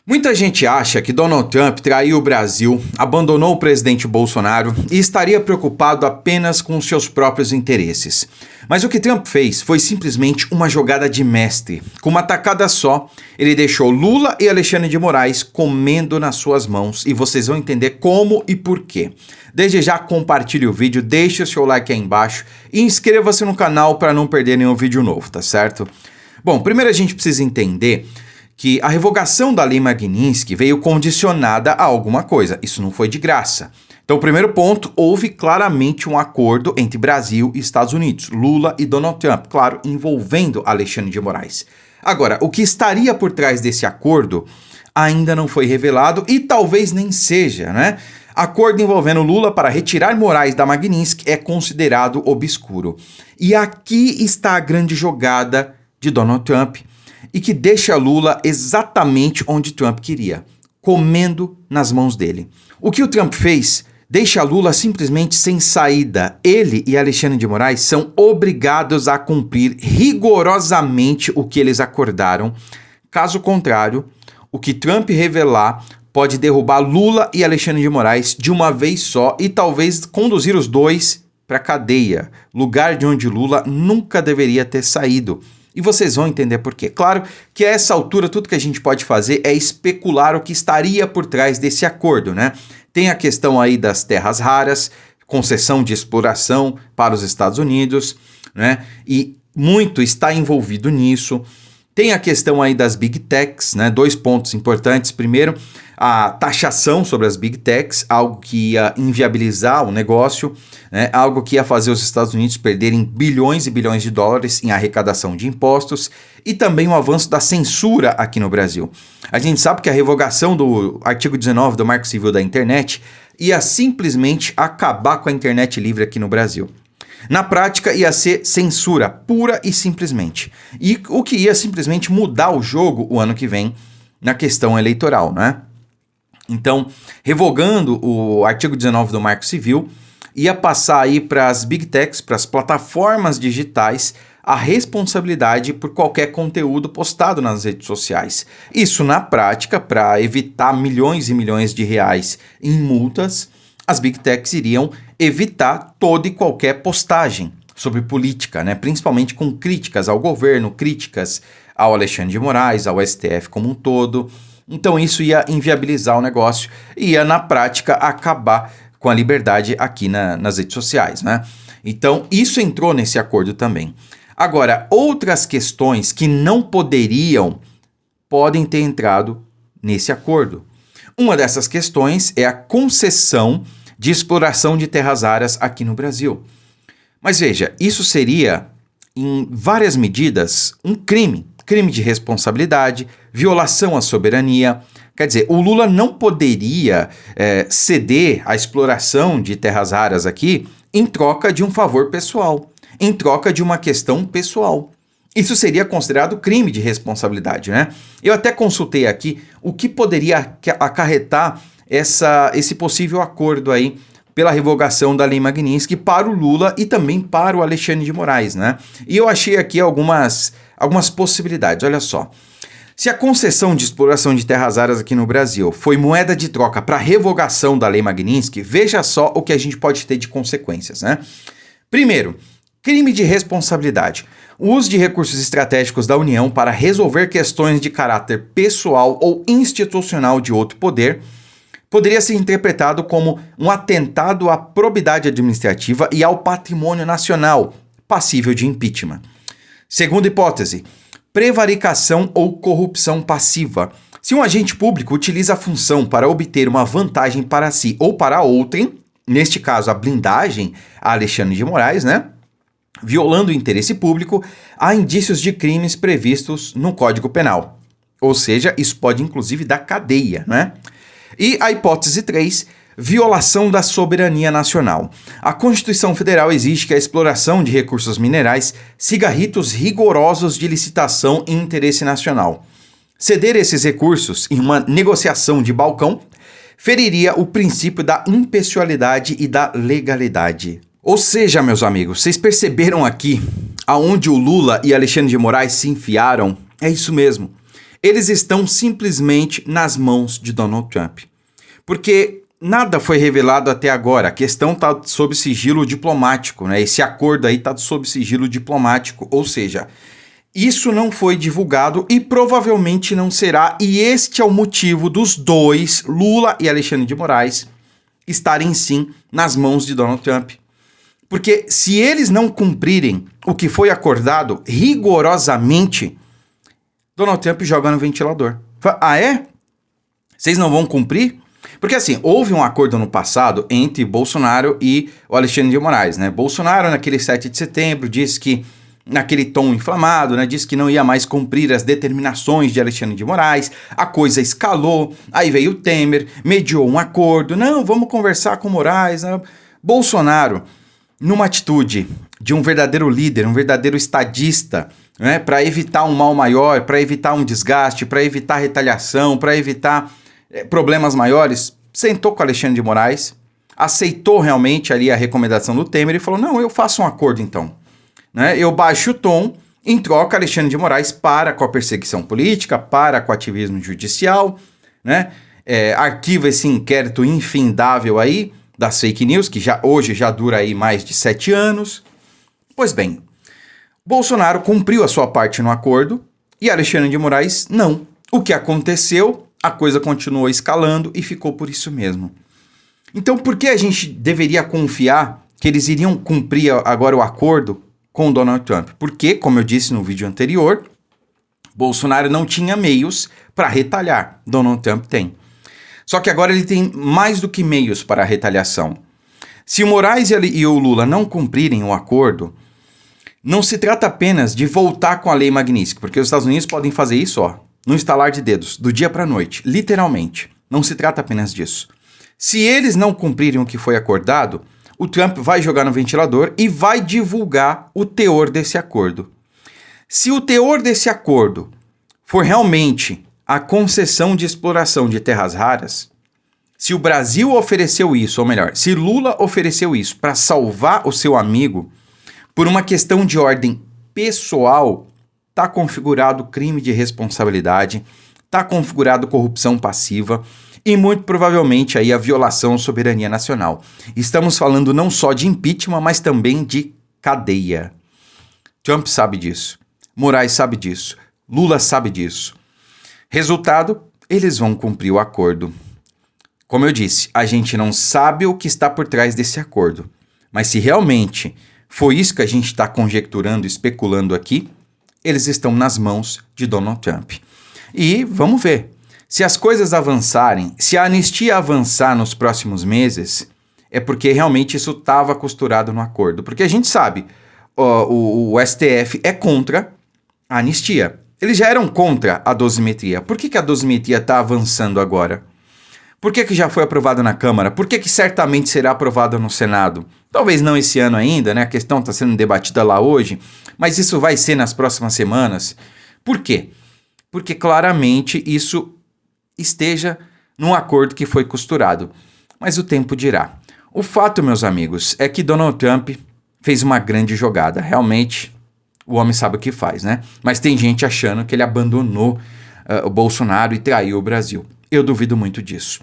Muita gente acha que Donald Trump traiu o Brasil, abandonou o presidente Bolsonaro e estaria preocupado apenas com seus próprios interesses. Mas o que Trump fez foi simplesmente uma jogada de mestre. Com uma tacada só, ele deixou Lula e Alexandre de Moraes comendo nas suas mãos e vocês vão entender como e por quê. Desde já compartilhe o vídeo, deixe o seu like aí embaixo e inscreva-se no canal para não perder nenhum vídeo novo, tá certo? Bom, primeiro a gente precisa entender que a revogação da Lei Magnitsky veio condicionada a alguma coisa. Isso não foi de graça. Então, o primeiro ponto, houve claramente um acordo entre Brasil e Estados Unidos, Lula e Donald Trump, claro, envolvendo Alexandre de Moraes. Agora, o que estaria por trás desse acordo ainda não foi revelado e talvez nem seja, né? Acordo envolvendo Lula para retirar Moraes da Magnitsky é considerado obscuro. E aqui está a grande jogada de Donald Trump, e que deixa Lula exatamente onde Trump queria, comendo nas mãos dele. O que o Trump fez deixa Lula simplesmente sem saída. Ele e Alexandre de Moraes são obrigados a cumprir rigorosamente o que eles acordaram. Caso contrário, o que Trump revelar pode derrubar Lula e Alexandre de Moraes de uma vez só e talvez conduzir os dois para a cadeia, lugar de onde Lula nunca deveria ter saído. E vocês vão entender por quê. Claro que a essa altura tudo que a gente pode fazer é especular o que estaria por trás desse acordo, né? Tem a questão aí das terras raras, concessão de exploração para os Estados Unidos, né? E muito está envolvido nisso. Tem a questão aí das Big Techs, né? Dois pontos importantes. Primeiro, a taxação sobre as Big Techs, algo que ia inviabilizar o negócio, né? Algo que ia fazer os Estados Unidos perderem bilhões e bilhões de dólares em arrecadação de impostos e também o avanço da censura aqui no Brasil. A gente sabe que a revogação do artigo 19 do Marco Civil da Internet ia simplesmente acabar com a internet livre aqui no Brasil. Na prática, ia ser censura, pura e simplesmente. E o que ia simplesmente mudar o jogo o ano que vem na questão eleitoral, né? Então, revogando o artigo 19 do Marco Civil, ia passar aí para as Big Techs, para as plataformas digitais, a responsabilidade por qualquer conteúdo postado nas redes sociais. Isso, na prática, para evitar milhões e milhões de reais em multas, as Big Techs iriam evitar toda e qualquer postagem sobre política, né? Principalmente com críticas ao governo, críticas ao Alexandre de Moraes, ao STF como um todo. Então isso ia inviabilizar o negócio e ia, na prática, acabar com a liberdade aqui nas redes sociais, né? Então isso entrou nesse acordo também. Agora, outras questões que não podem ter entrado nesse acordo. Uma dessas questões é a concessão de exploração de terras raras aqui no Brasil. Mas veja, isso seria, em várias medidas, um crime de responsabilidade, violação à soberania. Quer dizer, o Lula não poderia ceder à exploração de terras raras aqui em troca de um favor pessoal, em troca de uma questão pessoal. Isso seria considerado crime de responsabilidade, né? Eu até consultei aqui o que poderia acarretar esse possível acordo aí pela revogação da Lei Magnitsky para o Lula e também para o Alexandre de Moraes, né? E eu achei aqui algumas possibilidades, olha só. Se a concessão de exploração de terras raras aqui no Brasil foi moeda de troca para a revogação da Lei Magnitsky, veja só o que a gente pode ter de consequências, né? Primeiro, crime de responsabilidade. O uso de recursos estratégicos da União para resolver questões de caráter pessoal ou institucional de outro poder poderia ser interpretado como um atentado à probidade administrativa e ao patrimônio nacional, passível de impeachment. Segunda hipótese, prevaricação ou corrupção passiva. Se um agente público utiliza a função para obter uma vantagem para si ou para outrem, neste caso a blindagem a Alexandre de Moraes, né? Violando o interesse público, há indícios de crimes previstos no Código Penal. Ou seja, isso pode inclusive dar cadeia, né? E a hipótese 3, violação da soberania nacional. A Constituição Federal exige que a exploração de recursos minerais siga ritos rigorosos de licitação e interesse nacional. Ceder esses recursos em uma negociação de balcão feriria o princípio da impessoalidade e da legalidade. Ou seja, meus amigos, vocês perceberam aqui aonde o Lula e Alexandre de Moraes se enfiaram? É isso mesmo. Eles estão simplesmente nas mãos de Donald Trump. Porque nada foi revelado até agora. A questão está sob sigilo diplomático, né? Esse acordo aí está sob sigilo diplomático. Ou seja, isso não foi divulgado e provavelmente não será. E este é o motivo dos dois, Lula e Alexandre de Moraes, estarem sim nas mãos de Donald Trump. Porque se eles não cumprirem o que foi acordado rigorosamente, Donald Trump joga no ventilador. Ah, é? Vocês não vão cumprir? Porque assim, houve um acordo no passado entre Bolsonaro e o Alexandre de Moraes, né? Bolsonaro, naquele 7 de setembro, disse que, naquele tom inflamado, né? Disse que não ia mais cumprir as determinações de Alexandre de Moraes. A coisa escalou, aí veio o Temer, mediou um acordo. Não, vamos conversar com Moraes, né? Bolsonaro, numa atitude de um verdadeiro líder, um verdadeiro estadista, né? Para evitar um mal maior, para evitar um desgaste, para evitar retaliação, para evitar problemas maiores, sentou com Alexandre de Moraes, aceitou realmente ali a recomendação do Temer e falou, não, eu faço um acordo então. Né? Eu baixo o tom, em troca Alexandre de Moraes para com a perseguição política, para com o ativismo judicial, né? Arquiva esse inquérito infindável aí das fake news, que hoje já dura aí mais de 7 anos. Pois bem, Bolsonaro cumpriu a sua parte no acordo e Alexandre de Moraes não. O que aconteceu? A coisa continuou escalando e ficou por isso mesmo. Então, por que a gente deveria confiar que eles iriam cumprir agora o acordo com Donald Trump? Porque, como eu disse no vídeo anterior, Bolsonaro não tinha meios para retalhar. Donald Trump tem. Só que agora ele tem mais do que meios para a retaliação. Se o Moraes e o Lula não cumprirem o acordo, não se trata apenas de voltar com a lei Magnitsky, porque os Estados Unidos podem fazer isso, no estalar de dedos, do dia para a noite, literalmente. Não se trata apenas disso. Se eles não cumprirem o que foi acordado, o Trump vai jogar no ventilador e vai divulgar o teor desse acordo. Se o teor desse acordo for realmente a concessão de exploração de terras raras, se o Brasil ofereceu isso, ou melhor, se Lula ofereceu isso para salvar o seu amigo, por uma questão de ordem pessoal, está configurado crime de responsabilidade, está configurado corrupção passiva e muito provavelmente aí a violação à soberania nacional. Estamos falando não só de impeachment, mas também de cadeia. Trump sabe disso, Moraes sabe disso, Lula sabe disso. Resultado, eles vão cumprir o acordo. Como eu disse, a gente não sabe o que está por trás desse acordo, mas se realmente foi isso que a gente está conjecturando, especulando aqui, eles estão nas mãos de Donald Trump. E vamos ver. Se as coisas avançarem, se a anistia avançar nos próximos meses, é porque realmente isso estava costurado no acordo. Porque a gente sabe, o STF é contra a anistia. Eles já eram contra a dosimetria. Por que a dosimetria está avançando agora? Por que já foi aprovado na Câmara? Por que certamente será aprovado no Senado? Talvez não esse ano ainda, né? A questão está sendo debatida lá hoje, mas isso vai ser nas próximas semanas. Por quê? Porque claramente isso esteja num acordo que foi costurado. Mas o tempo dirá. O fato, meus amigos, é que Donald Trump fez uma grande jogada. Realmente, o homem sabe o que faz, né? Mas tem gente achando que ele abandonou o Bolsonaro e traiu o Brasil. Eu duvido muito disso.